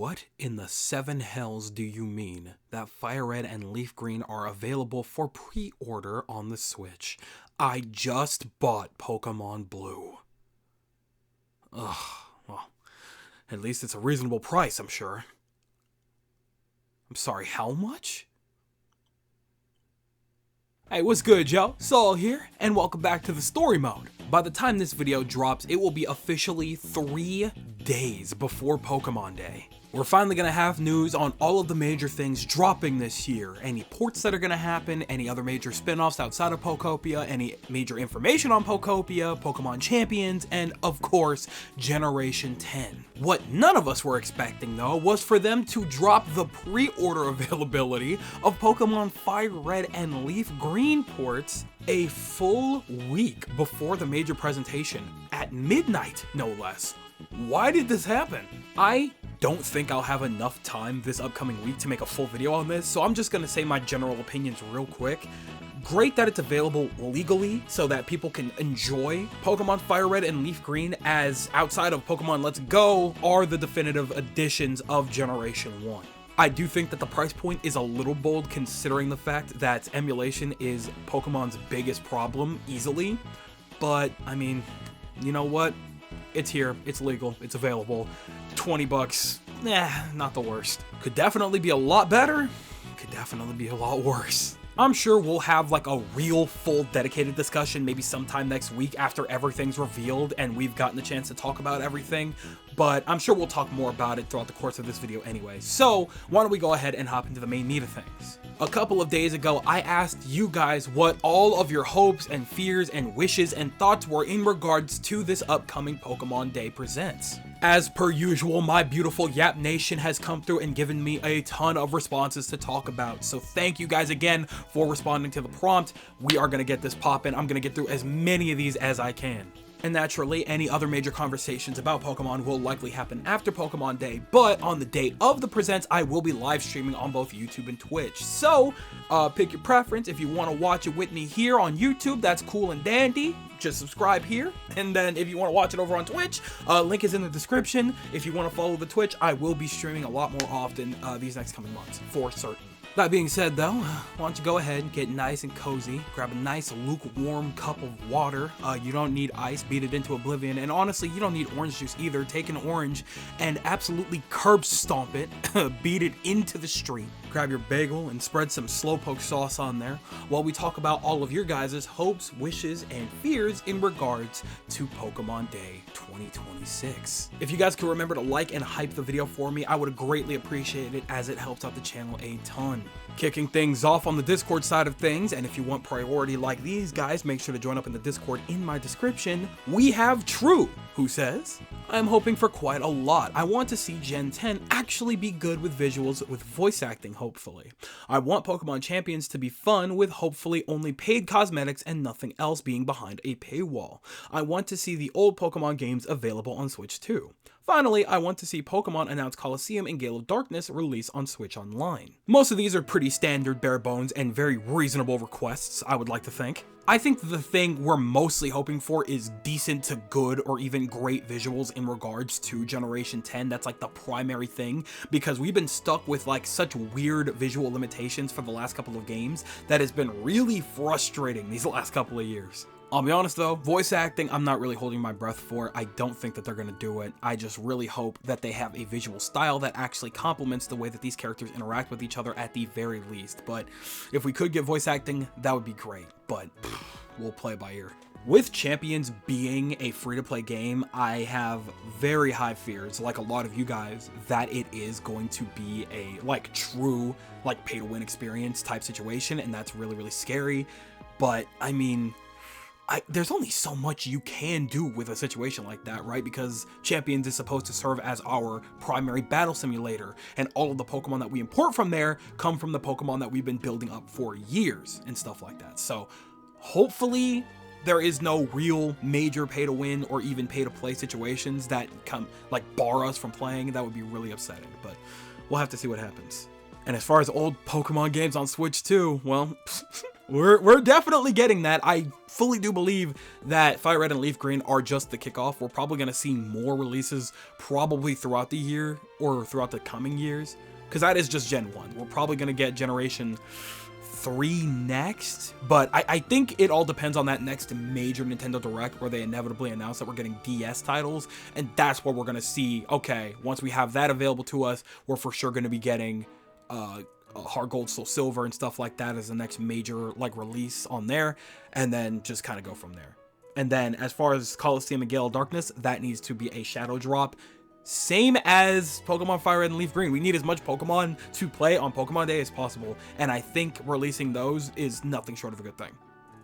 What in the seven hells do you mean that Fire Red and Leaf Green are available for pre-order on the Switch? I just bought Pokemon Blue. Ugh, well, at least it's a reasonable price, I'm sure. I'm sorry, how much? Hey, what's good, yo? Saul here, and welcome back to the story mode. By the time this video drops, it will be officially 3 days before Pokemon Day. We're finally gonna have news on all of the major things dropping this year, any ports that are gonna happen, any other major spin-offs outside of Pokopia, any major information on Pokopia, Pokemon Champions, and of course, Generation 10. What none of us were expecting though was for them to drop the pre-order availability of Pokemon Fire Red and Leaf Green ports a full week before the major presentation, at midnight no less. Why did this happen? I don't think I'll have enough time this upcoming week to make a full video on this, so I'm just gonna say my general opinions real quick. Great that it's available legally so that people can enjoy Pokemon Fire Red and Leaf Green, as outside of Pokemon Let's Go are the definitive editions of Generation 1. I do think that the price point is a little bold considering the fact that emulation is Pokemon's biggest problem easily, but I mean, you know what? It's here, it's legal, it's available. 20 bucks, not the worst. Could definitely be a lot better, could definitely be a lot worse. I'm sure we'll have like a real full dedicated discussion maybe sometime next week after everything's revealed and we've gotten the chance to talk about everything, but I'm sure we'll talk more about it throughout the course of this video anyway. So why don't we go ahead and hop into the main meat of things. A couple of days ago, I asked you guys what all of your hopes and fears and wishes and thoughts were in regards to this upcoming Pokemon Day Presents. As per usual, my beautiful Yap Nation has come through and given me a ton of responses to talk about. So thank you guys again for responding to the prompt. We are going to get this poppin'. I'm going to get through as many of these as I can. And naturally, any other major conversations about Pokemon will likely happen after Pokemon Day, but on the day of the presents, I will be live streaming on both YouTube and Twitch. So, pick your preference. If you want to watch it with me here on YouTube, that's cool and dandy. Just subscribe here. And then if you want to watch it over on Twitch, link is in the description. If you want to follow the Twitch, I will be streaming a lot more often these next coming months, for certain. That being said though, why don't you go ahead and get nice and cozy, grab a nice lukewarm cup of water. You don't need ice, beat it into oblivion, and honestly, you don't need orange juice either. Take an orange and absolutely curb stomp it, beat it into the street. Grab your bagel and spread some slowpoke sauce on there while we talk about all of your guys' hopes, wishes, and fears in regards to Pokemon Day 2026. If you guys can remember to like and hype the video for me, I would greatly appreciate it as it helps out the channel a ton. Kicking things off on the Discord side of things, and if you want priority like these guys, make sure to join up in the Discord in my description. We have True, who says, I'm hoping for quite a lot. I want to see Gen 10 actually be good with visuals with voice acting, hopefully. I want Pokemon Champions to be fun with hopefully only paid cosmetics and nothing else being behind a paywall. I want to see the old Pokemon games available on Switch too. Finally, I want to see Pokemon announce Colosseum and Gale of Darkness release on Switch Online. Most of these are pretty standard, bare bones, and very reasonable requests, I would like to think. I think the thing we're mostly hoping for is decent to good or even great visuals in regards to Generation 10. That's like the primary thing, because we've been stuck with like such weird visual limitations for the last couple of games that has been really frustrating these last couple of years. I'll be honest though, voice acting, I'm not really holding my breath for. I don't think that they're going to do it. I just really hope that they have a visual style that actually complements the way that these characters interact with each other at the very least. But if we could get voice acting, that would be great. But we'll play by ear. With Champions being a free-to-play game, I have very high fears, like a lot of you guys, that it is going to be a like true like pay-to-win experience type situation, and that's really, really scary. But I mean, there's only so much you can do with a situation like that, right? Because Champions is supposed to serve as our primary battle simulator, and all of the Pokemon that we import from there come from the Pokemon that we've been building up for years and stuff like that. So hopefully there is no real major pay to win or even pay to play situations that come like bar us from playing. That would be really upsetting, but we'll have to see what happens. And as far as old Pokemon games on Switch too, well, we're definitely getting that. I fully do believe that Fire Red and Leaf Green are just the kickoff. We're probably going to see more releases probably throughout the year or throughout the coming years, because that is just Gen 1. We're probably going to get Generation 3 next, but I think it all depends on that next major Nintendo Direct where they inevitably announce that we're getting DS titles, and that's where we're going to see, okay, once we have that available to us, we're for sure going to be getting Heart Gold, Soul Silver, and stuff like that as the next major like release on there, and then just kind of go from there. And then as far as Coliseum and Gale of Darkness, that needs to be a shadow drop. Same as Pokemon Fire Red and Leaf Green. We need as much Pokemon to play on Pokemon Day as possible, and I think releasing those is nothing short of a good thing.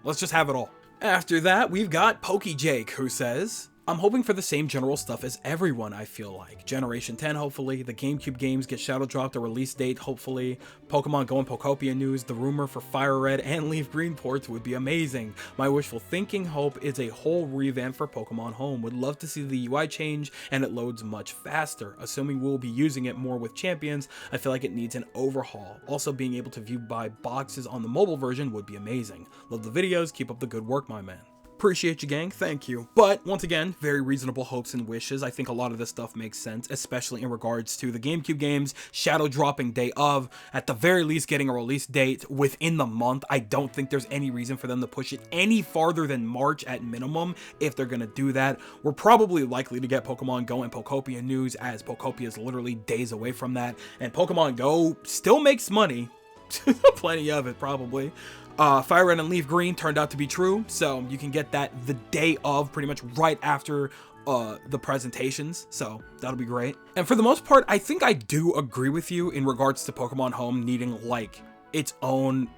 Let's just have it all. After that, we've got PokeJake, who says, I'm hoping for the same general stuff as everyone, I feel like. Generation 10, hopefully. The GameCube games get shadow dropped, a release date, hopefully. Pokemon Go and Pokopia news. The rumor for Fire Red and Leaf Green ports would be amazing. My wishful thinking hope is a whole revamp for Pokemon Home. Would love to see the UI change and it loads much faster. Assuming we'll be using it more with champions, I feel like it needs an overhaul. Also, being able to view buy boxes on the mobile version would be amazing. Love the videos. Keep up the good work, my man. Appreciate you, gang. Thank you. But once again, very reasonable hopes and wishes. I think a lot of this stuff makes sense, especially in regards to the GameCube games, shadow dropping day of, at the very least getting a release date within the month. I don't think there's any reason for them to push it any farther than March at minimum if they're going to do that. We're probably likely to get Pokemon Go and Pokopia news, as Pokopia is literally days away from that, and Pokemon Go still makes money. Plenty of it, probably. Fire Red and Leaf Green turned out to be true, so you can get that the day of, pretty much right after the presentations, so that'll be great. And for the most part, I think I do agree with you in regards to Pokemon Home needing like its own,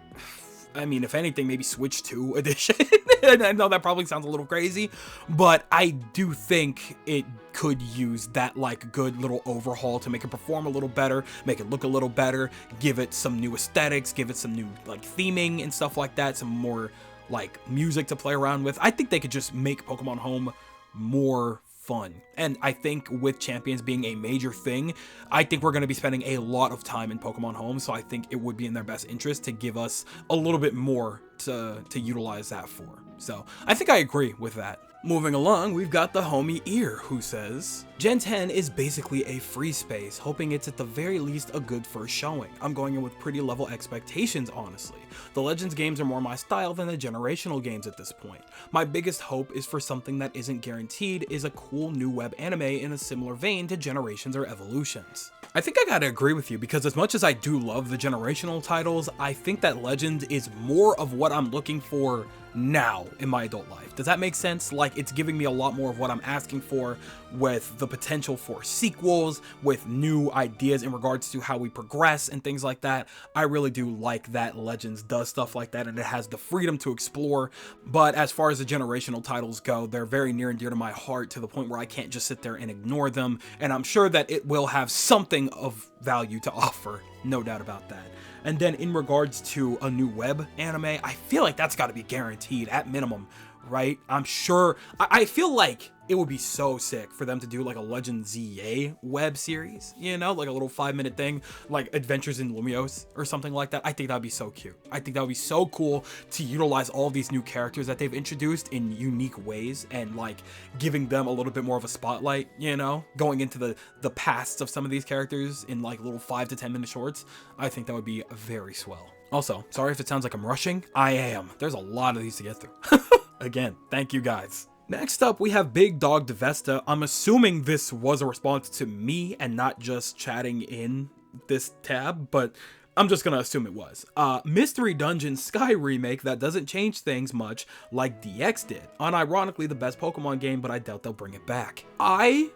I mean, if anything, maybe Switch 2 edition. I know that probably sounds a little crazy, but I do think it could use that like good little overhaul to make it perform a little better, make it look a little better, give it some new aesthetics, give it some new like theming and stuff like that, some more like music to play around with. I think they could just make Pokemon Home more fun. And I think with champions being a major thing, I think we're going to be spending a lot of time in Pokemon Home, so I think it would be in their best interest to give us a little bit more to utilize that for. So I think I agree with that. Moving along, we've got the homie Ear, who says, Gen 10 is basically a free space, hoping it's at the very least a good first showing. I'm going in with pretty level expectations, honestly. The Legends games are more my style than the generational games at this point. My biggest hope is for something that isn't guaranteed is a cool new web anime in a similar vein to Generations or Evolutions. I think I gotta agree with you, because as much as I do love the generational titles, I think that Legend is more of what I'm looking for now in my adult life. Does that make sense? Like, it's giving me a lot more of what I'm asking for, with the potential for sequels, with new ideas in regards to how we progress and things like that. I really do like that Legends does stuff like that, and it has the freedom to explore. But as far as the generational titles go, they're very near and dear to my heart, to the point where I can't just sit there and ignore them, and I'm sure that it will have something of value to offer, no doubt about that. And then in regards to a new web anime, I feel like that's got to be guaranteed at minimum, right? I'm sure, I feel like it would be so sick for them to do like a Legend ZA web series, you know, like a little 5-minute thing, like Adventures in Lumiose or something like that. I think that'd be so cute. I think that would be so cool to utilize all these new characters that they've introduced in unique ways, and like giving them a little bit more of a spotlight, you know, going into the pasts of some of these characters in like little 5 to 10 minute shorts. I think that would be very swell. Also, sorry if it sounds like I'm rushing. I am. There's a lot of these to get through. Again, thank you guys. Next up, we have Big Dog DeVesta. I'm assuming this was a response to me and not just chatting in this tab, but I'm just gonna assume it was. Mystery Dungeon Sky remake that doesn't change things much like DX did. Unironically, the best Pokemon game, but I doubt they'll bring it back. I,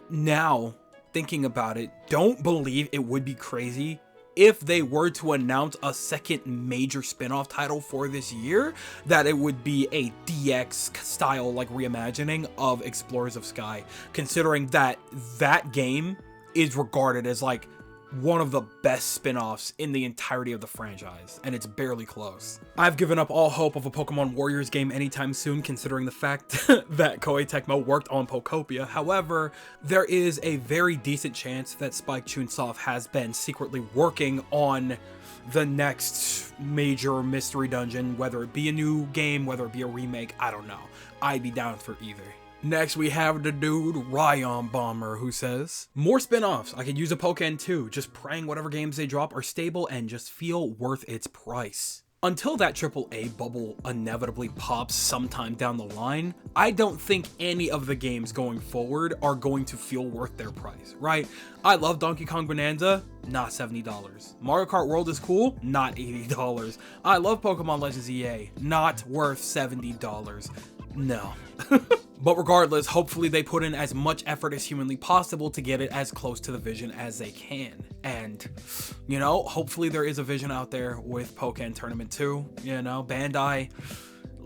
now thinking about it, don't believe it would be crazy if they were to announce a second major spin-off title for this year, that it would be a DX style like reimagining of Explorers of Sky, considering that that game is regarded as like one of the best spin-offs in the entirety of the franchise, and it's barely close. I've given up all hope of a Pokemon Warriors game anytime soon, considering the fact that Koei Tecmo worked on Pokopia. However, there is a very decent chance that Spike Chunsoft has been secretly working on the next major mystery dungeon, whether it be a new game, whether it be a remake, I don't know. I'd be down for either. Next, we have the dude, Ryan Bomber, who says, more spin-offs. I could use a Pokken too, just praying whatever games they drop are stable and just feel worth its price. Until that AAA bubble inevitably pops sometime down the line, I don't think any of the games going forward are going to feel worth their price, right? I love Donkey Kong Bonanza, not $70. Mario Kart World is cool, not $80. I love Pokemon Legends EA, not worth $70. No. But regardless, hopefully they put in as much effort as humanly possible to get it as close to the vision as they can. And, you know, hopefully there is a vision out there with Pokken Tournament 2, you know, Bandai.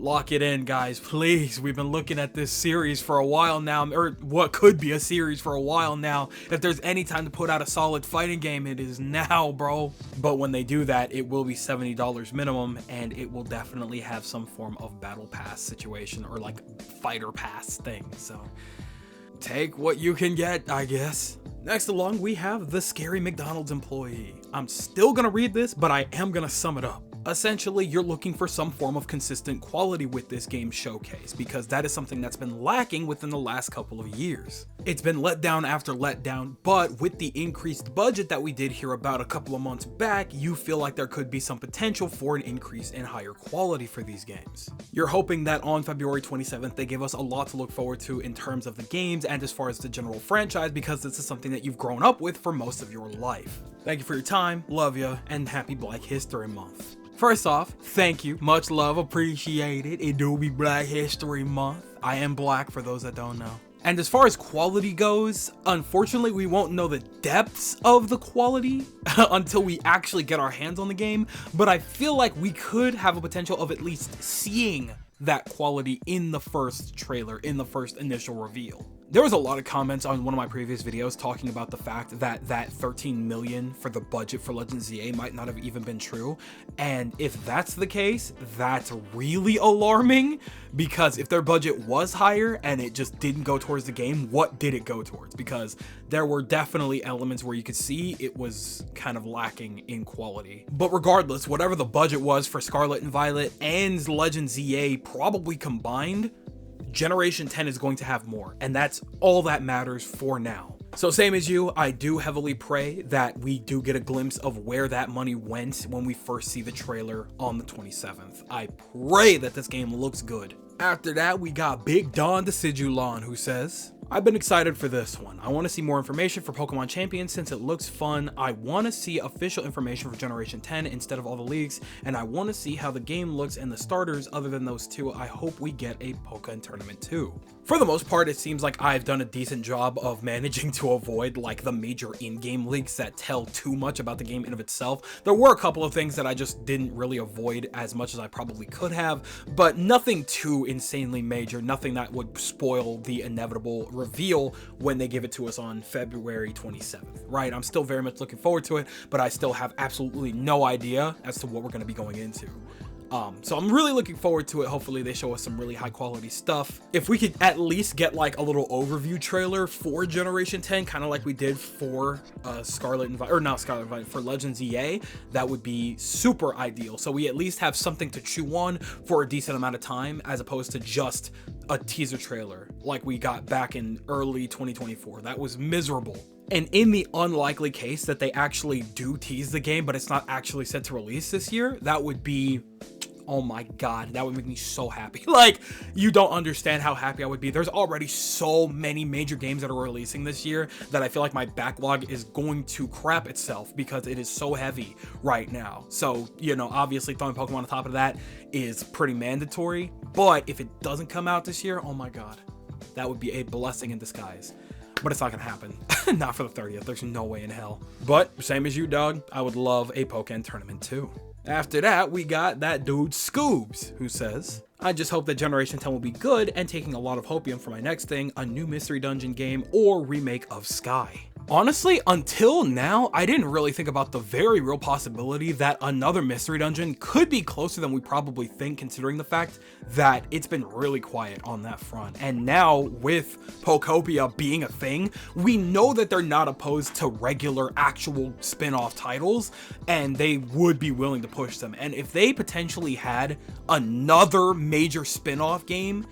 Lock it in, guys, please. We've been looking at this series for a while now, or what could be a series for a while now. If there's any time to put out a solid fighting game, it is now, bro. But when they do that, it will be $70 minimum, and it will definitely have some form of battle pass situation or like fighter pass thing. So take what you can get, I guess. Next along, we have the scary McDonald's employee. I'm still gonna read this, but I am gonna sum it up. Essentially, you're looking for some form of consistent quality with this game showcase, because that is something that's been lacking within the last couple of years. It's been letdown after letdown, but with the increased budget that we did hear about a couple of months back, you feel like there could be some potential for an increase in higher quality for these games. You're hoping that on February 27th, they give us a lot to look forward to in terms of the games and as far as the general franchise, because this is something that you've grown up with for most of your life. Thank you for your time, love ya, and happy Black History Month. First off, thank you, much love, appreciated. It do be Black History Month. I am black for those that don't know. And as far as quality goes, unfortunately, we won't know the depths of the quality until we actually get our hands on the game, but I feel like we could have a potential of at least seeing that quality in the first trailer, in the first initial reveal. There was a lot of comments on one of my previous videos talking about the fact that that 13 million for the budget for Legends ZA might not have even been true. And if that's the case, that's really alarming, because if their budget was higher and it just didn't go towards the game, what did it go towards? Because there were definitely elements where you could see it was kind of lacking in quality. But regardless, whatever the budget was for Scarlet and Violet and Legends ZA probably combined, Generation 10 is going to have more, and that's all that matters for now. So same as you, I do heavily pray that we do get a glimpse of where that money went when we first see the trailer on the 27th. I pray that this game looks good. After that, we got Big Don Decidulon, who says, I've been excited for this one. I want to see more information for Pokemon Champions since it looks fun. I want to see official information for Generation 10 instead of all the leaks, and I want to see how the game looks and the starters other than those two. I hope we get a Pokémon Tournament 2. For the most part, it seems like I've done a decent job of managing to avoid like the major in-game leaks that tell too much about the game in of itself. There were a couple of things that I just didn't really avoid as much as I probably could have, but nothing too insanely major, nothing that would spoil the inevitable reveal when they give it to us on February 27th, right? I'm still very much looking forward to it, but I still have absolutely no idea as to what we're going to be going into. So I'm really looking forward to it. Hopefully they show us some really high quality stuff. If we could at least get like a little overview trailer for Generation 10, kind of like we did for Scarlet and Violet, or not Scarlet and Violet, for Legends EA, that would be super ideal. So we at least have something to chew on for a decent amount of time, as opposed to just a teaser trailer like we got back in early 2024. That was miserable. And in the unlikely case that they actually do tease the game, but it's not actually set to release this year, that would be, oh my god, that would make me so happy. Like, you don't understand how happy I would be. There's already so many major games that are releasing this year that I feel like my backlog is going to crap itself because it is so heavy right now. So, you know, obviously throwing Pokemon on top of that is pretty mandatory, but if it doesn't come out this year, oh my god, that would be a blessing in disguise. But it's not gonna happen. Not for the 30th. There's no way in hell. But same as you, dog, I would love a Pokémon Tournament 2. After that, we got that dude Scoobs, who says, I just hope that Generation 10 will be good, and taking a lot of hopium for my next thing, a new Mystery Dungeon game or remake of Sky. Honestly, until now, I didn't really think about the very real possibility that another mystery dungeon could be closer than we probably think, considering the fact that it's been really quiet on that front. And now, with Pokopia being a thing, we know that they're not opposed to regular actual spin-off titles, and they would be willing to push them. And if they potentially had another major spin-off game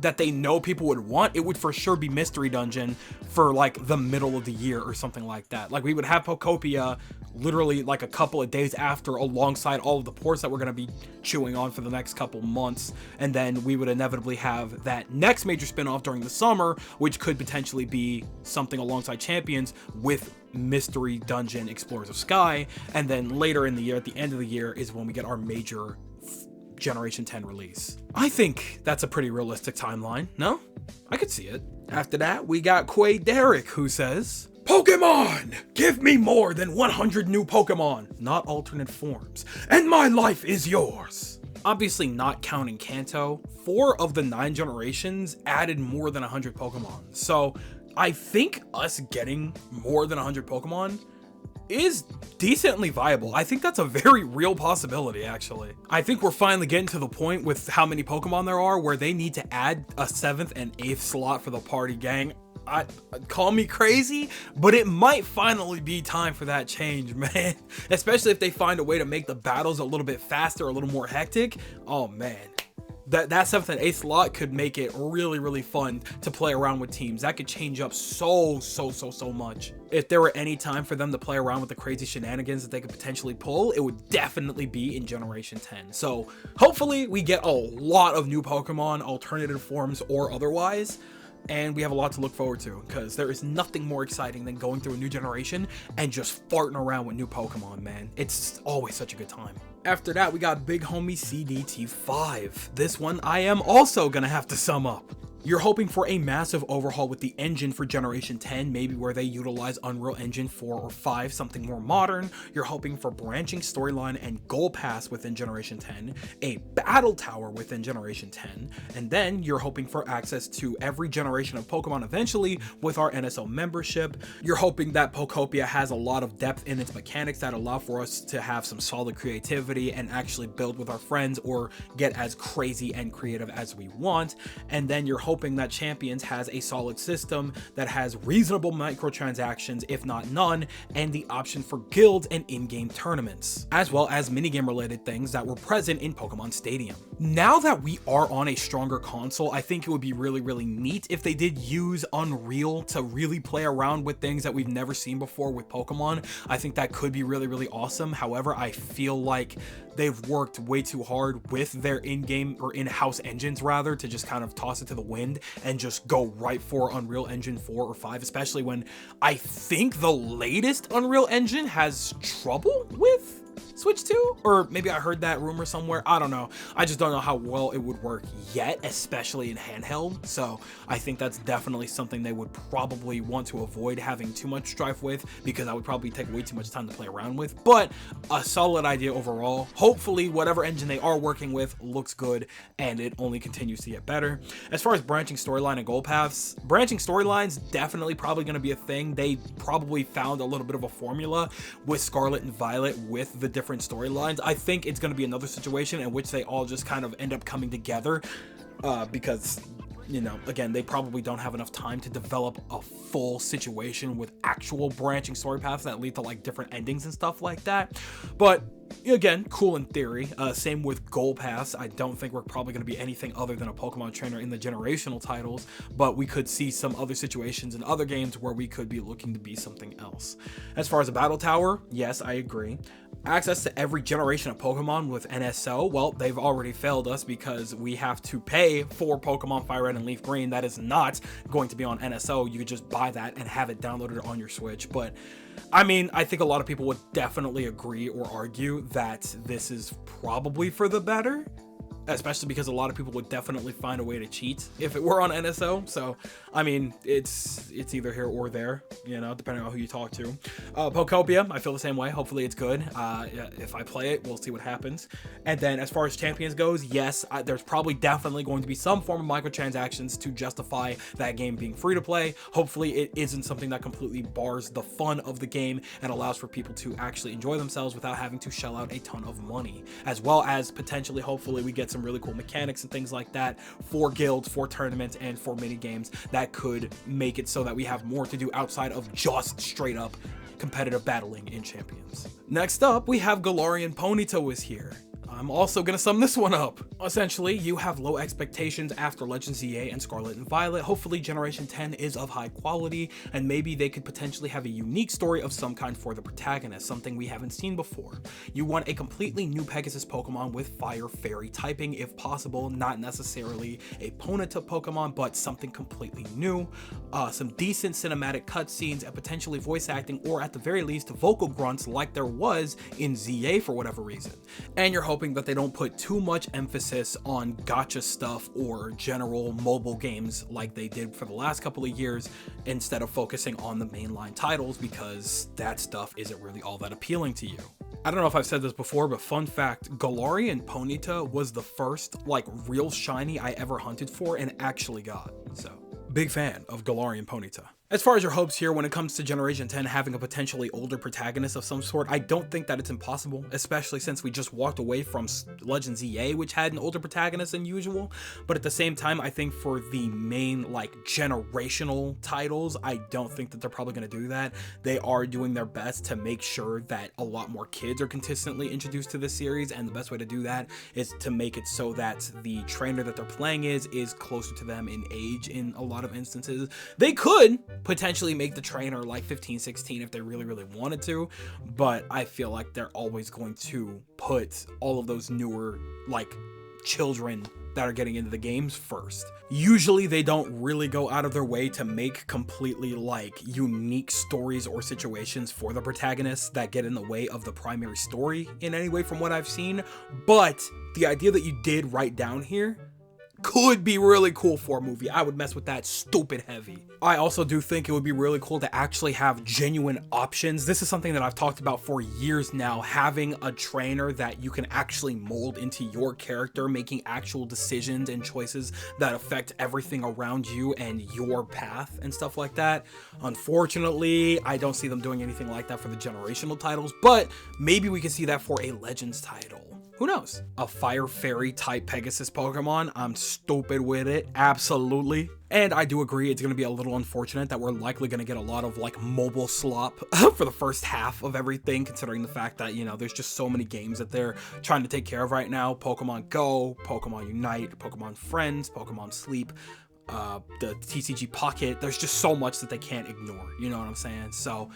that they know people would want, it would for sure be Mystery Dungeon for like the middle of the year or something like that. Like we would have Pokopia literally like a couple of days after, alongside all of the ports that we're going to be chewing on for the next couple months, and then we would inevitably have that next major spin-off during the summer, which could potentially be something alongside Champions with Mystery Dungeon Explorers of Sky, and then later in the year, at the end of the year, is when we get our major Generation 10 release. I think that's a pretty realistic timeline, no? I could see it. After that, we got Quay Derek, who says, Pokemon! Give me more than 100 new Pokemon, not alternate forms, and my life is yours. Obviously not counting Kanto, 4 of the 9 generations added more than 100 Pokemon. So I think us getting more than 100 Pokemon is decently viable. I think that's a very real possibility, actually. I think we're finally getting to the point with how many Pokemon there are where they need to add a 7th and 8th slot for the party gang. Call me crazy, but it might finally be time for that change, man. Especially if they find a way to make the battles a little bit faster, a little more hectic. Oh man. That 7th and 8th slot could make it really, really fun to play around with teams. That could change up so much. If there were any time for them to play around with the crazy shenanigans that they could potentially pull, it would definitely be in Generation 10. So hopefully we get a lot of new Pokemon, alternative forms or otherwise. And we have a lot to look forward to, because there is nothing more exciting than going through a new generation and just farting around with new Pokemon, man. It's always such a good time. After that, we got Big Homie CDT5. This one I am also gonna have to sum up. You're hoping for a massive overhaul with the engine for Generation 10, maybe where they utilize Unreal Engine 4 or 5, something more modern. You're hoping for branching storyline and goal pass within Generation 10, a battle tower within Generation 10, and then you're hoping for access to every generation of Pokemon eventually with our NSO membership. You're hoping that Pokopia has a lot of depth in its mechanics that allow for us to have some solid creativity and actually build with our friends or get as crazy and creative as we want. And then you're hoping that Champions has a solid system that has reasonable microtransactions, if not none, and the option for guilds and in-game tournaments, as well as minigame related things that were present in Pokemon Stadium. Now that we are on a stronger console, I think it would be really, really neat if they did use Unreal to really play around with things that we've never seen before with Pokemon. I think that could be really, really awesome. However, I feel like they've worked way too hard with their in-game or in-house engines rather to just kind of toss it to the wind and just go right for Unreal Engine 4 or 5, especially when I think the latest Unreal Engine has trouble with Switch 2, or maybe I heard that rumor somewhere. I don't know. I just don't know how well it would work yet, especially in handheld. So I think that's definitely something they would probably want to avoid having too much strife with, because that would probably take way too much time to play around with. But a solid idea overall. Hopefully whatever engine they are working with looks good and it only continues to get better. As far as branching storyline and goal paths, branching storylines definitely probably going to be a thing. They probably found a little bit of a formula with Scarlet and Violet with the different storylines. I think it's going to be another situation in which they all just kind of end up coming together because, you know, again, they probably don't have enough time to develop a full situation with actual branching story paths that lead to like different endings and stuff like that. But again, cool in theory. Same with goal paths. I don't think we're probably going to be anything other than a Pokemon trainer in the generational titles, but we could see some other situations in other games where we could be looking to be something else. As far as a battle tower, yes, I agree. Access to every generation of Pokemon with NSO, well, they've already failed us because we have to pay for Pokemon Fire Red and Leaf Green. That is not going to be on NSO. You could just buy that and have it downloaded on your Switch. But I mean, I think a lot of people would definitely agree or argue that this is probably for the better. especially because a lot of people would definitely find a way to cheat if it were on NSO. So, I mean, it's either here or there, you know, depending on who you talk to. Pokopia, I feel the same way. Hopefully it's good. If I play it, we'll see what happens. And then as far as Champions goes, yes, there's probably definitely going to be some form of microtransactions to justify that game being free to play. Hopefully it isn't something that completely bars the fun of the game and allows for people to actually enjoy themselves without having to shell out a ton of money, as well as potentially, hopefully, we get some really cool mechanics and things like that for guilds, for tournaments, and for mini games that could make it so that we have more to do outside of just straight up competitive battling in Champions. Next up, we have Galarian Ponyta is here. I'm also gonna sum this one up. Essentially, you have low expectations after Legends ZA and Scarlet and Violet. Hopefully Generation 10 is of high quality, and maybe they could potentially have a unique story of some kind for the protagonist, something we haven't seen before. You want a completely new Pegasus Pokemon with Fire Fairy typing if possible, not necessarily a Ponyta Pokemon, but something completely new. Some decent cinematic cutscenes and potentially voice acting, or at the very least vocal grunts like there was in ZA for whatever reason. And you're hoping that they don't put too much emphasis on gacha stuff or general mobile games like they did for the last couple of years, instead of focusing on the mainline titles, because that stuff isn't really all that appealing to you. I don't know if I've said this before, but fun fact, Galarian Ponyta was the first like real shiny I ever hunted for and actually got. So big fan of Galarian Ponyta. As far as your hopes here, when it comes to Generation 10 having a potentially older protagonist of some sort, I don't think that it's impossible, especially since we just walked away from Legends EA, which had an older protagonist than usual. But at the same time, I think for the main like generational titles, I don't think that they're probably going to do that. They are doing their best to make sure that a lot more kids are consistently introduced to this series, and the best way to do that is to make it so that the trainer that they're playing is closer to them in age in a lot of instances. They could potentially make the trainer like 15, 16 if they really wanted to, but I feel like they're always going to put all of those newer like children that are getting into the games first. Usually they don't really go out of their way to make completely like unique stories or situations for the protagonists that get in the way of the primary story in any way from what I've seen, but the idea that you did write down here could be really cool for a movie. I would mess with that stupid heavy. I also do think it would be really cool to actually have genuine options. This is something that I've talked about for years now, having a trainer that you can actually mold into your character, making actual decisions and choices that affect everything around you and your path and stuff like that. Unfortunately, I don't see them doing anything like that for the generational titles, but maybe we can see that for a Legends title. Who knows? A Fire Fairy type Pegasus Pokemon, I'm stupid with it, absolutely. And I do agree it's going to be a little unfortunate that we're likely going to get a lot of like mobile slop for the first half of everything, considering the fact that, you know, there's just so many games that they're trying to take care of right now. Pokemon Go, Pokemon Unite, Pokemon Friends, Pokemon Sleep, the TCG Pocket. There's just so much that they can't ignore, you know what I'm saying? So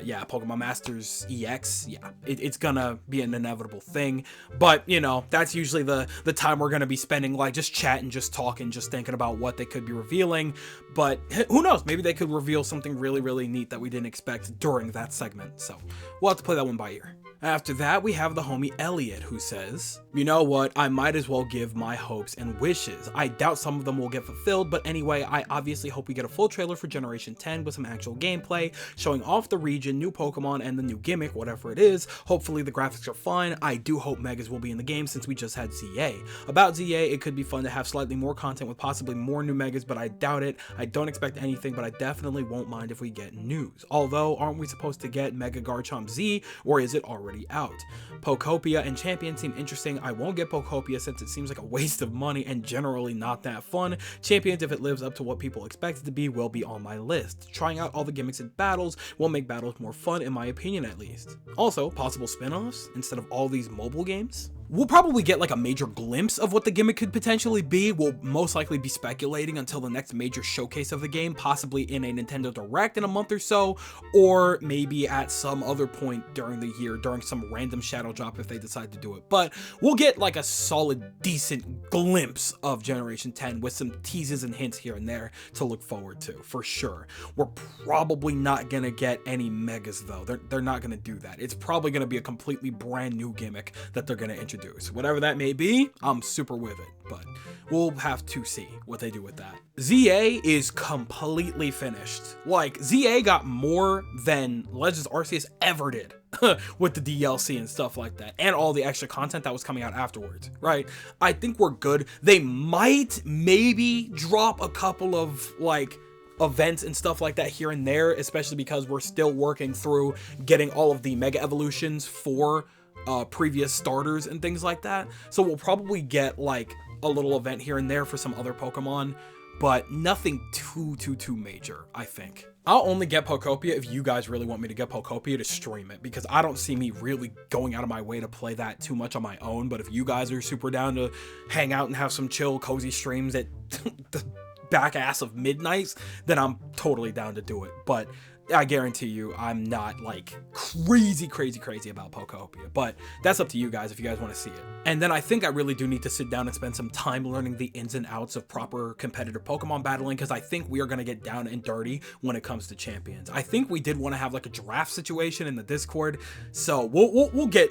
yeah, Pokemon Masters EX, yeah, it's gonna be an inevitable thing, but you know, that's usually the time we're gonna be spending like just chatting, just talking, just thinking about what they could be revealing. But who knows, maybe they could reveal something really neat that we didn't expect during that segment, so we'll have to play that one by ear. After that, we have the homie Elliot, who says, you know what, I might as well give my hopes and wishes. I doubt some of them will get fulfilled, but anyway, I obviously hope we get a full trailer for Generation 10 with some actual gameplay, showing off the region, new Pokemon, and the new gimmick, whatever it is. Hopefully the graphics are fine. I do hope Megas will be in the game since we just had ZA. About ZA, it could be fun to have slightly more content with possibly more new Megas, but I doubt it. I don't expect anything, but I definitely won't mind if we get news. Although, aren't we supposed to get Mega Garchomp Z, or is it already out? Pokopia and Champion seem interesting. I won't get Pokopia since it seems like a waste of money and generally not that fun. Champions, if it lives up to what people expect it to be, will be on my list. Trying out all the gimmicks in battles will make battles more fun, in my opinion at least. Also, possible spin-offs instead of all these mobile games. We'll probably get like a major glimpse of what the gimmick could potentially be. We'll most likely be speculating until the next major showcase of the game, possibly in a Nintendo Direct in a month or so, or maybe at some other point during the year, during some random shadow drop if they decide to do it. But we'll get like a solid, decent glimpse of Generation 10 with some teases and hints here and there to look forward to, for sure. We're probably not gonna get any Megas though. They're not gonna do that. It's probably gonna be a completely brand new gimmick that they're gonna introduce. introduce. Whatever that may be, I'm super with it, but we'll have to see what they do with that. ZA is completely finished. Like, ZA got more than Legends Arceus ever did with the DLC and stuff like that, and all the extra content that was coming out afterwards, right? I think we're good. They might maybe drop a couple of, like, events and stuff like that here and there, especially because we're still working through getting all of the mega evolutions for previous starters and things like that. So we'll probably get like a little event here and there for some other Pokemon, but nothing too major, I think. I'll only get Pokopia if you guys really want me to get Pokopia to stream it, because I don't see me really going out of my way to play that too much on my own. But if you guys are super down to hang out and have some chill, cozy streams at the back ass of midnights, then I'm totally down to do it. But I guarantee you I'm not like crazy about Pokopia, but that's up to you guys if you guys want to see it. And then I think I really do need to sit down and spend some time learning the ins and outs of proper competitive Pokemon battling, because I think we are going to get down and dirty when it comes to champions. I think we did want to have like a draft situation in the Discord, so we'll get,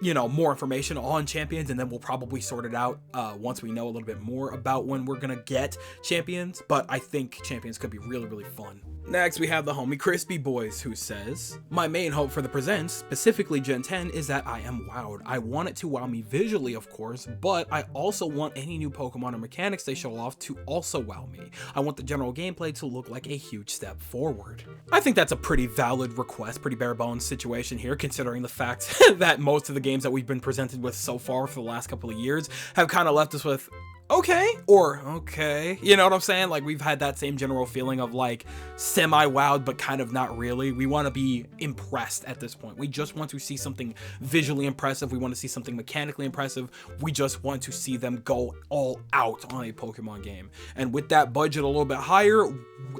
you know, more information on champions, and then we'll probably sort it out once we know a little bit more about when we're gonna get champions. But I think champions could be really fun. Next, we have the homie Crispy Boys, who says, my main hope for the presents, specifically Gen 10, is that I am wowed. I want it to wow me visually, of course, but I also want any new Pokemon or mechanics they show off to also wow me. I want the general gameplay to look like a huge step forward. I think that's a pretty valid request, pretty bare bones situation here, considering the fact that most of the games that we've been presented with so far for the last couple of years have kind of left us with okay, or okay, you know what I'm saying? Like, we've had that same general feeling of like semi-wowed, but kind of not really. We want to be impressed at this point. We just want to see something visually impressive. We want to see something mechanically impressive. We just want to see them go all out on a Pokemon game. And with that budget a little bit higher,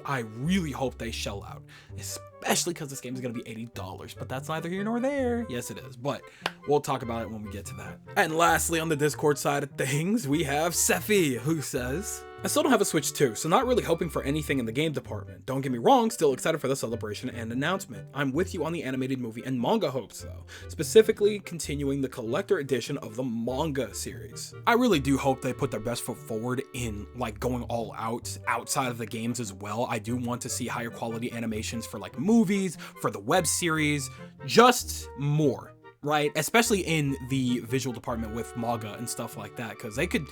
I really hope they shell out, especially because this game is going to be $80, but that's neither here nor there. Yes, it is, but we'll talk about it when we get to that. And lastly, on the Discord side of things, we have Sephi, who says, I still don't have a Switch 2, so not really hoping for anything in the game department. Don't get me wrong, still excited for the celebration and announcement. I'm with you on the animated movie and manga hopes though, specifically continuing the collector edition of the manga series. I really do hope they put their best foot forward in like going all out outside of the games as well. I do want to see higher quality animations for like movies, for the web series, just more. Right, especially in the visual department with manga and stuff like that, because they could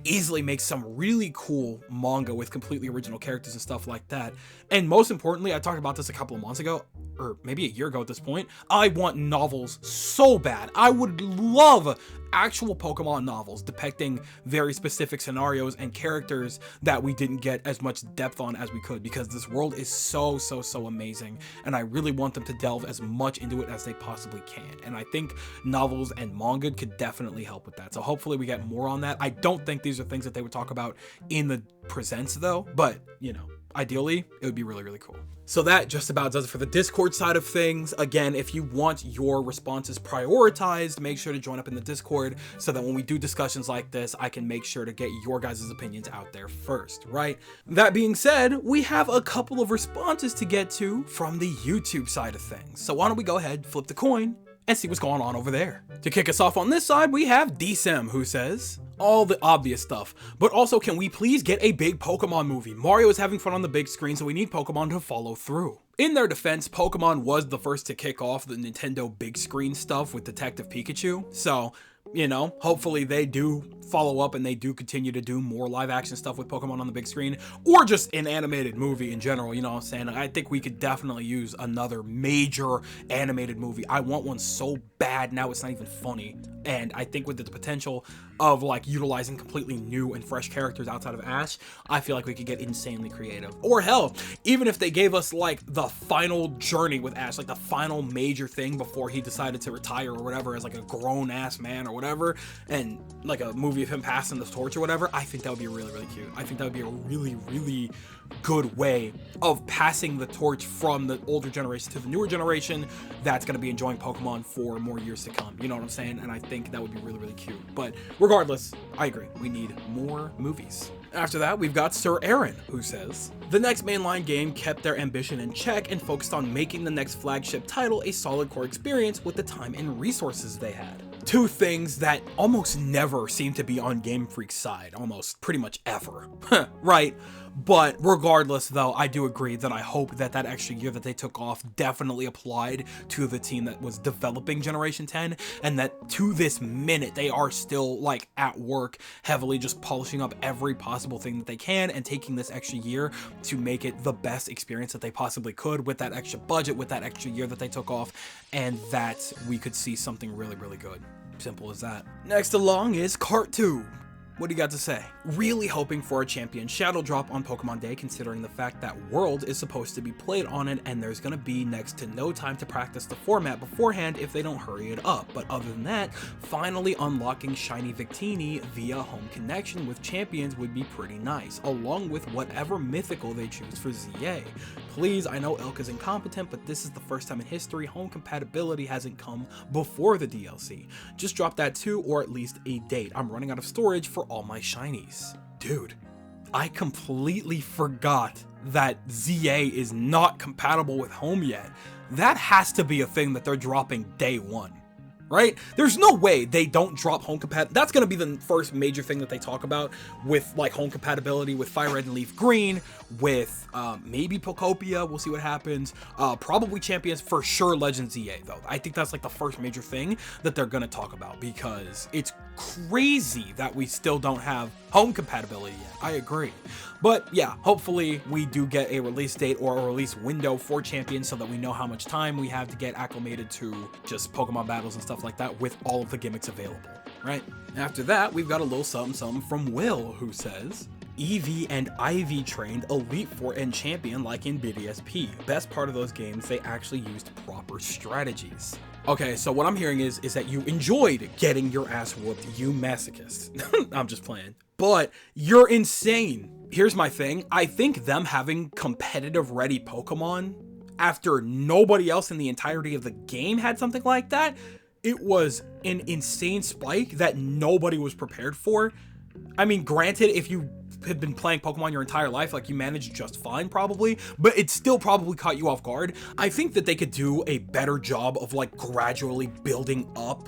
easily make some really cool manga with completely original characters and stuff like that. And most importantly, I talked about this a couple of months ago, or maybe a year ago at this point, I want novels so bad. I would love actual Pokemon novels depicting very specific scenarios and characters that we didn't get as much depth on as we could, because this world is so amazing, and I really want them to delve as much into it as they possibly can. And I think novels and manga could definitely help with that. So hopefully we get more on that. I don't think these are things that they would talk about in the presents though, but you know, ideally it would be really cool. So that just about does it for the Discord side of things. Again, if you want your responses prioritized, make sure to join up in the Discord so that when we do discussions like this, I can make sure to get your guys' opinions out there first, right? That being said, we have a couple of responses to get to from the YouTube side of things. So why don't we go ahead, flip the coin, and see what's going on over there. To kick us off on this side, we have DSim, who says, all the obvious stuff, but also can we please get a big Pokemon movie? Mario is having fun on the big screen, so we need Pokemon to follow through. In their defense, Pokemon was the first to kick off the Nintendo big screen stuff with Detective Pikachu, so you know, hopefully they do follow up and they do continue to do more live action stuff with Pokemon on the big screen, or just an animated movie in general, you know what I'm saying? I think we could definitely use another major animated movie. I want one so bad now it's not even funny. And I think with the potential of like utilizing completely new and fresh characters outside of Ash, I feel like we could get insanely creative. Or hell, even if they gave us like the final journey with Ash, like the final major thing before he decided to retire or whatever as like a grown ass man or whatever, and like a movie of him passing the torch or whatever, I think that would be really cute. I think that would be a really good way of passing the torch from the older generation to the newer generation that's going to be enjoying Pokemon for more years to come. You know what I'm saying? And I think that would be really cute. But regardless, I agree. We need more movies. After that, we've got Sir Aaron, who says, the next mainline game kept their ambition in check and focused on making the next flagship title a solid core experience with the time and resources they had. two things that almost never seem to be on Game Freak's side, almost pretty much ever, right? But regardless though, I do agree that I hope that that extra year that they took off definitely applied to the team that was developing Generation 10, and that to this minute they are still like at work heavily just polishing up every possible thing that they can and taking this extra year to make it the best experience that they possibly could with that extra budget, with that extra year that they took off, and that we could see something really, really good. Simple as that. Next along is Cart 2. What do you got to say? Really hoping for a champion shadow drop on Pokemon Day, considering the fact that World is supposed to be played on it and there's gonna be next to no time to practice the format beforehand if they don't hurry it up. But other than that, finally unlocking Shiny Victini via home connection with champions would be pretty nice, along with whatever mythical they choose for ZA. Please, I know Elk is incompetent, but this is the first time in history home compatibility hasn't come before the DLC. Just drop that too, or at least a date. I'm running out of storage for all my shinies. Dude, I completely forgot that ZA is not compatible with home yet. That has to be a thing that they're dropping day one, right? There's no way they don't drop home compatibility. That's going to be the first major thing that they talk about with like home compatibility with Fire Red and Leaf Green, with maybe Pokopia. We'll see what happens. Probably Champions, for sure Legend ZA though. I think that's like the first major thing that they're going to talk about, because it's crazy that we still don't have home compatibility yet. I agree. But yeah, hopefully we do get a release date or a release window for Champions so that we know how much time we have to get acclimated to just Pokemon battles and stuff like that with all of the gimmicks available, right? After that, we've got a little something from Will, who says, Eevee and Ivy trained Elite Four and Champion like in BDSP. Best part of those games, they actually used proper strategies. Okay, so what I'm hearing is that you enjoyed getting your ass whooped, you masochist. I'm just playing. But you're insane. Here's my thing. I think them having competitive ready Pokemon after nobody else in the entirety of the game had something like that, it was an insane spike that nobody was prepared for. I mean, granted, if you had been playing Pokemon your entire life, like, you managed just fine probably, but it still probably caught you off guard. I think that they could do a better job of like gradually building up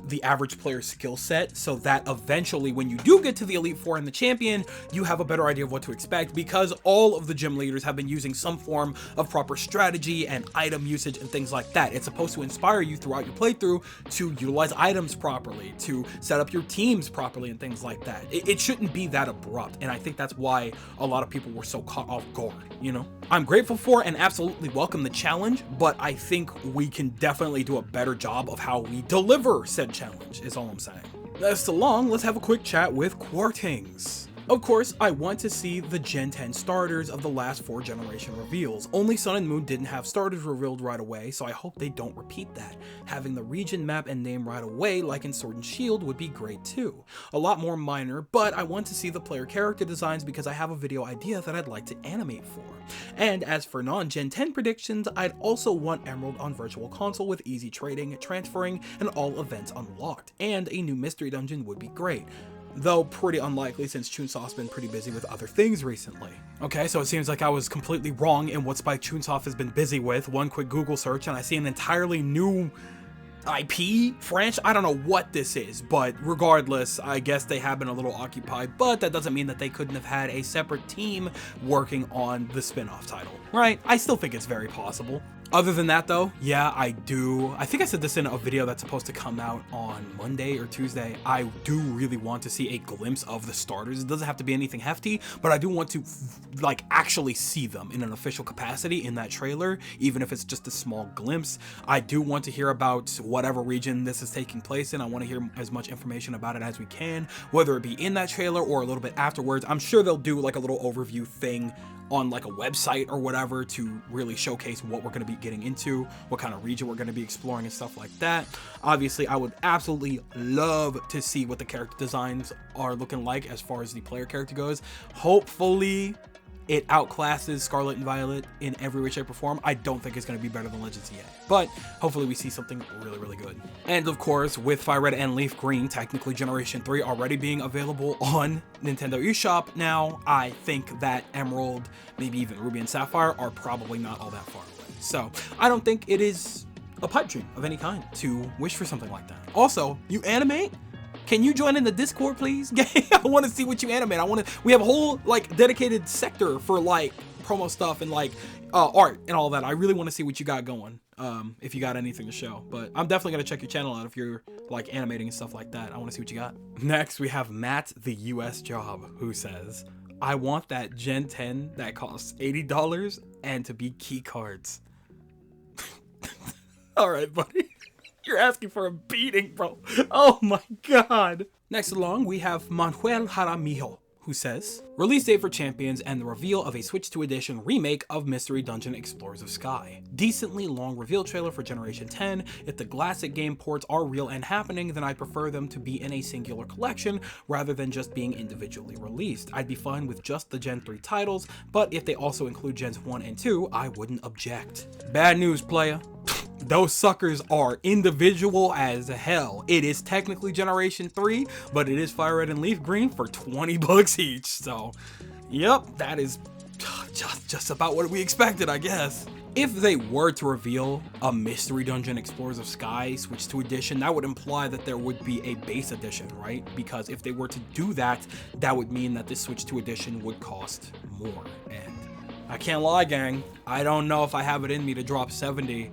the average player's skill set so that eventually when you do get to the Elite Four and the Champion, you have a better idea of what to expect, because all of the gym leaders have been using some form of proper strategy and item usage and things like that. It's supposed to inspire you throughout your playthrough to utilize items properly, to set up your teams properly and things like that. It shouldn't be that abrupt, and I think that's why a lot of people were so caught off guard, you know? I'm grateful for and absolutely welcome the challenge, but I think we can definitely do a better job of how we deliver said challenge, is all I'm saying. Next along, let's have a quick chat with Quartings. Of course, I want to see the Gen 10 starters of the last 4 generation reveals. Only Sun and Moon didn't have starters revealed right away, so I hope they don't repeat that. Having the region map and name right away, like in Sword and Shield, would be great too. A lot more minor, but I want to see the player character designs because I have a video idea that I'd like to animate for. And as for non-Gen 10 predictions, I'd also want Emerald on Virtual Console with easy trading, transferring, and all events unlocked. And a new mystery dungeon would be great, though pretty unlikely since Chunsoft's been pretty busy with other things recently. Okay, so it seems like I was completely wrong in what Spike Chunsoft has been busy with. One quick Google search and I see an entirely new IP franchise. I don't know what this is, but regardless, I guess they have been a little occupied, but that doesn't mean that they couldn't have had a separate team working on the spin-off title, right? I still think it's very possible. Other than that though, yeah, I think I said this in a video that's supposed to come out on Monday or Tuesday. I do really want to see a glimpse of the starters. It doesn't have to be anything hefty, but I do want to like actually see them in an official capacity in that trailer, even if it's just a small glimpse. I do want to hear about whatever region this is taking place in. I want to hear as much information about it as we can, whether it be in that trailer or a little bit afterwards. I'm sure they'll do like a little overview thing on like a website or whatever to really showcase what we're going to be getting into, what kind of region we're going to be exploring and stuff like that. Obviously, I would absolutely love to see what the character designs are looking like as far as the player character goes. Hopefully it outclasses Scarlet and Violet in every way, shape, or form. I don't think it's going to be better than Legends yet, but hopefully we see something really, really good. And of course, with Fire Red and Leaf Green, technically Generation 3 already being available on Nintendo eShop now, I think that Emerald, maybe even Ruby and Sapphire, are probably not all that far away. So I don't think it is a pipe dream of any kind to wish for something like that. Also, you animate? Can you join in the Discord, please? I want to see what you animate. We have a whole like dedicated sector for like promo stuff and like art and all that. I really want to see what you got going. If you got anything to show, but I'm definitely gonna check your channel out if you're like animating and stuff like that. I want to see what you got. Next, we have Matt, the US Job, who says, I want that Gen 10 that costs $80 and to be key cards. All right, buddy. You're asking for a beating, bro. Oh my God. Next along, we have Manuel Jaramillo, who says, release date for Champions and the reveal of a Switch 2 edition remake of Mystery Dungeon Explorers of Sky. Decently long reveal trailer for Generation 10. If the classic game ports are real and happening, then I prefer them to be in a singular collection rather than just being individually released. I'd be fine with just the Gen 3 titles, but if they also include Gens 1 and 2, I wouldn't object. Bad news, playa. Those suckers are individual as hell. It is technically Generation 3, but it is Fire Red and Leaf Green for 20 bucks each. So, yep, that is just about what we expected, I guess. If they were to reveal a Mystery Dungeon Explorers of Sky Switch 2 edition, that would imply that there would be a base edition, right? Because if they were to do that, that would mean that this Switch 2 edition would cost more. And I can't lie, gang, I don't know if I have it in me to drop 70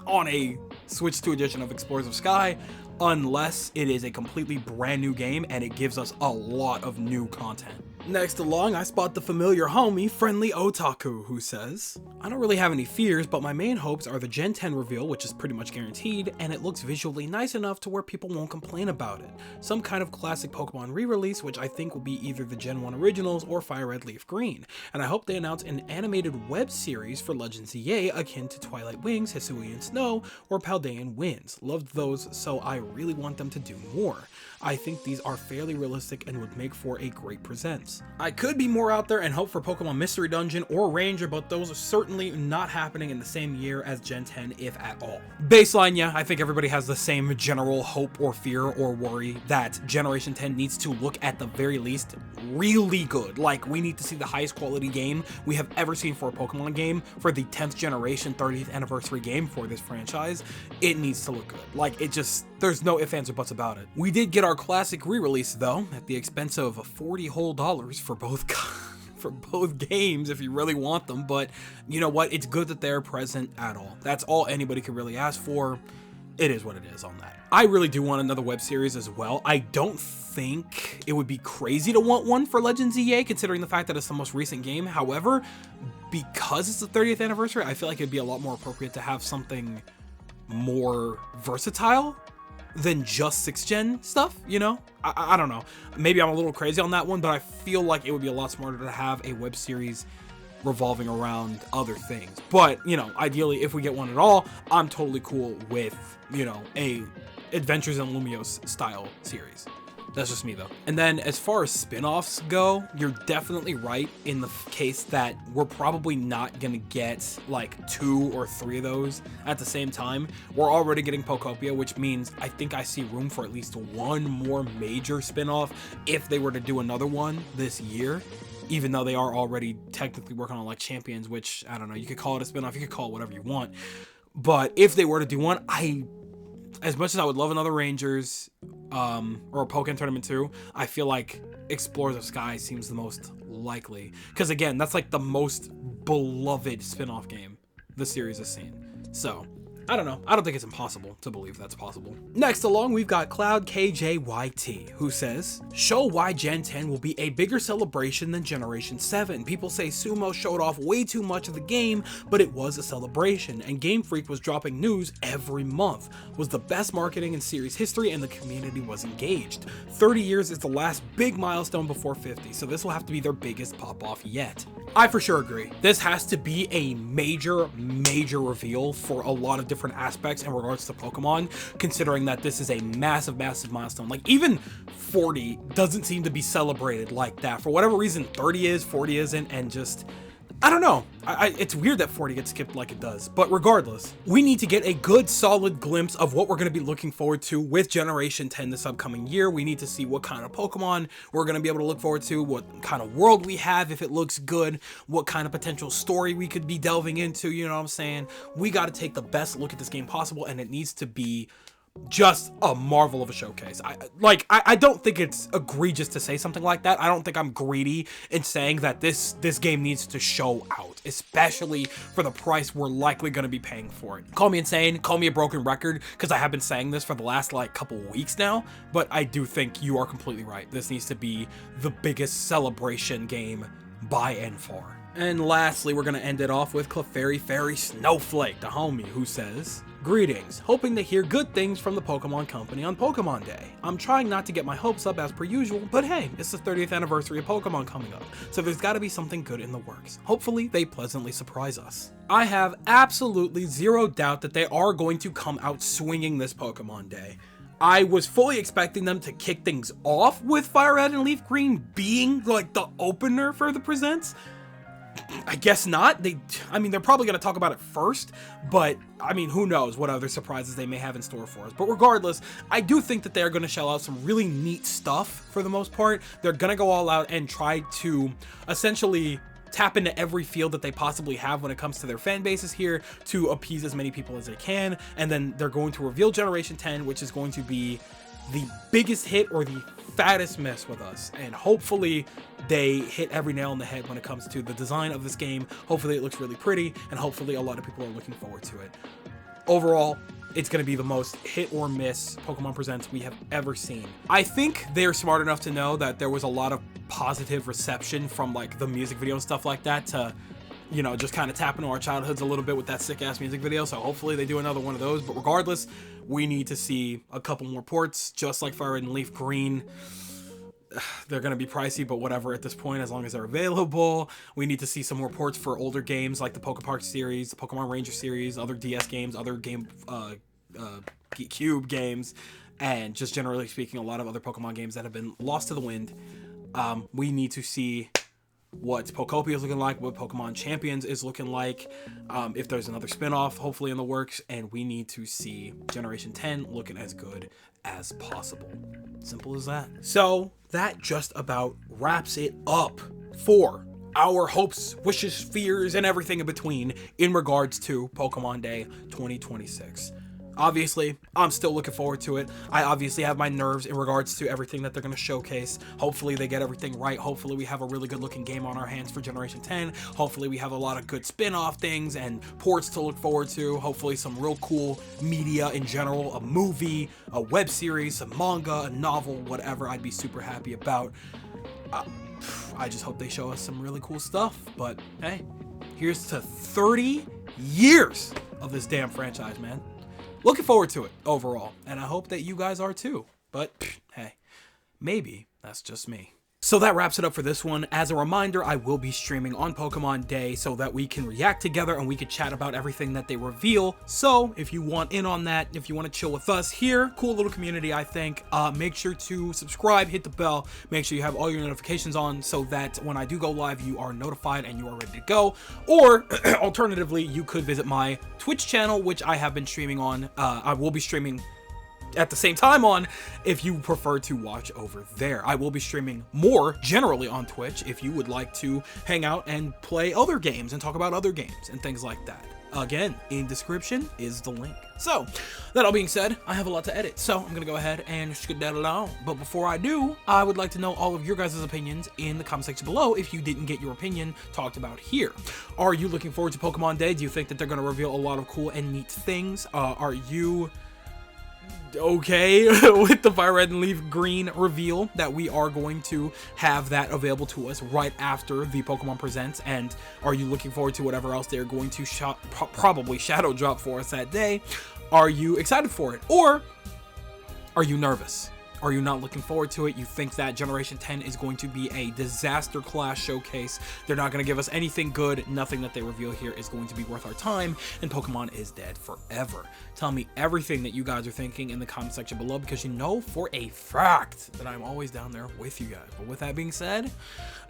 on a Switch 2 edition of Explorers of Sky, unless it is a completely brand new game and it gives us a lot of new content. Next along, I spot the familiar homie, Friendly Otaku, who says, I don't really have any fears, but my main hopes are the Gen 10 reveal, which is pretty much guaranteed, and it looks visually nice enough to where people won't complain about it. Some kind of classic Pokemon re-release, which I think will be either the Gen 1 originals or Fire Red Leaf Green. And I hope they announce an animated web series for Legends EA akin to Twilight Wings, Hisuian Snow, or Paldean Winds. Loved those, so I really want them to do more. I think these are fairly realistic and would make for a great presents. I could be more out there and hope for Pokemon Mystery Dungeon or Ranger, but those are certainly not happening in the same year as Gen 10, if at all. Baseline, yeah, I think everybody has the same general hope or fear or worry that Generation 10 needs to look at the very least really good. Like, we need to see the highest quality game we have ever seen for a Pokemon game for the 10th generation 30th anniversary game for this franchise. It needs to look good. Like, it just, there's no ifs, ands, or buts about it. We did get our classic re-release though, at the expense of $40 whole for both games if you really want them, but you know what, it's good that they're present at all. That's all anybody could really ask for. It is what it is on that. I really do want another web series as well. I don't think it would be crazy to want one for Legends EA, considering the fact that it's the most recent game. However, because it's the 30th anniversary, I feel like it'd be a lot more appropriate to have something more versatile than just 6th gen stuff, you know? I don't know. Maybe I'm a little crazy on that one, but I feel like it would be a lot smarter to have a web series revolving around other things. But, you know, ideally, if we get one at all, I'm totally cool with, you know, a Adventures in Lumiose style series. That's just me though. And then as far as spin-offs go, you're definitely right in the case that we're probably not gonna get like 2 or 3 of those at the same time. We're already getting Pokopia, which means I think I see room for at least one more major spin-off if they were to do another one this year, even though they are already technically working on like Champions, which I don't know, you could call it a spin-off, you could call it whatever you want. But if they were to do one, as much as I would love another Rangers or a Pokemon Tournament 2, I feel like Explorers of Sky seems the most likely. Because again, that's like the most beloved spin-off game the series has seen. So, I don't know. I don't think it's impossible to believe that's possible. Next along, we've got Cloud KJYT, who says, show why Gen 10 will be a bigger celebration than Generation 7. People say Sumo showed off way too much of the game, but it was a celebration, and Game Freak was dropping news every month. Was the best marketing in series history, and the community was engaged. 30 years is the last big milestone before 50, so this will have to be their biggest pop-off yet. I for sure agree. This has to be a major reveal for a lot of different aspects in regards to Pokemon, considering that this is a massive milestone. Like, even 40 doesn't seem to be celebrated like that. For whatever reason, 30 is, 40 isn't, and just, I don't know. It's weird that 40 gets skipped like it does, but regardless, we need to get a good solid glimpse of what we're going to be looking forward to with Generation 10 this upcoming year. We need to see what kind of Pokemon we're going to be able to look forward to, what kind of world we have if it looks good, what kind of potential story we could be delving into, you know what I'm saying? We got to take the best look at this game possible, and it needs to be just a marvel of a showcase. I don't think it's egregious to say something like that. I don't think I'm greedy in saying that this game needs to show out, especially for the price we're likely going to be paying for it. Call me insane, call me a broken record, because I have been saying this for the last like couple weeks now, but I do think you are completely right. This needs to be the biggest celebration game by and far. And lastly, we're going to end it off with Clefairy Fairy Snowflake, the homie, who says, "Greetings, hoping to hear good things from the Pokemon Company on Pokemon Day. I'm trying not to get my hopes up as per usual, but hey, it's the 30th anniversary of Pokemon coming up, so there's got to be something good in the works. Hopefully, they pleasantly surprise us." I have absolutely zero doubt that they are going to come out swinging this Pokemon Day. I was fully expecting them to kick things off with Fire Red and Leaf Green being like the opener for the presents. I guess not. They're probably going to talk about it first, but I mean, who knows what other surprises they may have in store for us. But regardless, I do think that they're going to shell out some really neat stuff for the most part. They're going to go all out and try to essentially tap into every field that they possibly have when it comes to their fan bases here to appease as many people as they can. And then they're going to reveal Generation 10, which is going to be the biggest hit or the fattest miss with us, and hopefully they hit every nail on the head when it comes to the design of this game. Hopefully it looks really pretty, and hopefully a lot of people are looking forward to it. Overall, it's going to be the most hit or miss Pokemon Presents we have ever seen. I think they're smart enough to know that there was a lot of positive reception from like the music video and stuff like that to, you know, just kind of tap into our childhoods a little bit with that sick ass music video. So hopefully they do another one of those. But regardless, we need to see a couple more ports, just like Fire Red and Leaf Green. They're going to be pricey, but whatever at this point, as long as they're available. We need to see some more ports for older games like the Pokepark series, the Pokemon Ranger series, other DS games, other Cube games, and just generally speaking, a lot of other Pokemon games that have been lost to the wind. We need to see what Pokopia is looking like, what Pokemon Champions is looking like, if there's another spin-off hopefully in the works, and we need to see Generation 10 looking as good as possible. Simple as that. So that just about wraps it up for our hopes, wishes, fears, and everything in between in regards to Pokemon Day 2026. Obviously, I'm still looking forward to it. I obviously have my nerves in regards to everything that they're going to showcase. Hopefully they get everything right. Hopefully we have a really good looking game on our hands for Generation 10. Hopefully we have a lot of good spin-off things and ports to look forward to. Hopefully some real cool media in general, a movie, a web series, a manga, a novel, whatever. I'd be super happy about. I just hope they show us some really cool stuff. But hey, here's to 30 years of this damn franchise, man. Looking forward to it overall, and I hope that you guys are too. But hey, maybe that's just me. So that wraps it up for this one. As a reminder, I will be streaming on Pokemon Day so that we can react together and we can chat about everything that they reveal. So if you want in on that, if you want to chill with us here, cool little community, I think, make sure to subscribe, hit the bell, make sure you have all your notifications on so that when I do go live, you are notified and you are ready to go. Or alternatively, you could visit my Twitch channel, which I have been streaming on. I will be streaming at the same time on if you prefer to watch over there. I will be streaming more generally on Twitch if you would like to hang out and play other games and talk about other games and things like that. Again, in description is the link. So, that all being said, I have a lot to edit, so I'm gonna go ahead and skedaddle on. But before I do, I would like to know all of your guys' opinions in the comment section below if you didn't get your opinion talked about here. Are you looking forward to Pokemon Day? Do you think that they're gonna reveal a lot of cool and neat things? Are you okay with the Fire Red and Leaf Green reveal that we are going to have that available to us right after the Pokemon Presents? And are you looking forward to whatever else they're going to probably shadow drop for us that day? Are you excited for it, or are you nervous? Are you not looking forward to it? You think that Generation 10 is going to be a disaster class showcase. They're not going to give us anything good. Nothing that they reveal here is going to be worth our time, and Pokemon is dead forever. Tell me everything that you guys are thinking in the comment section below, because you know for a fact that I'm always down there with you guys. But with that being said,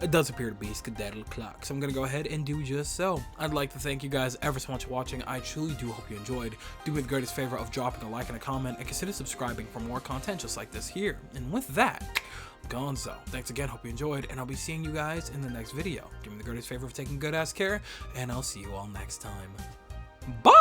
it does appear to be skedaddle clock, so I'm gonna go ahead and do just so. I'd like to thank you guys ever so much for watching. I truly do hope you enjoyed. Do me the greatest favor of dropping a like and a comment, and consider subscribing for more content just like this here. And with that, gonzo. Thanks again, hope you enjoyed, and I'll be seeing you guys in the next video. Do me the greatest favor of taking good ass care, and I'll see you all next time. Bye!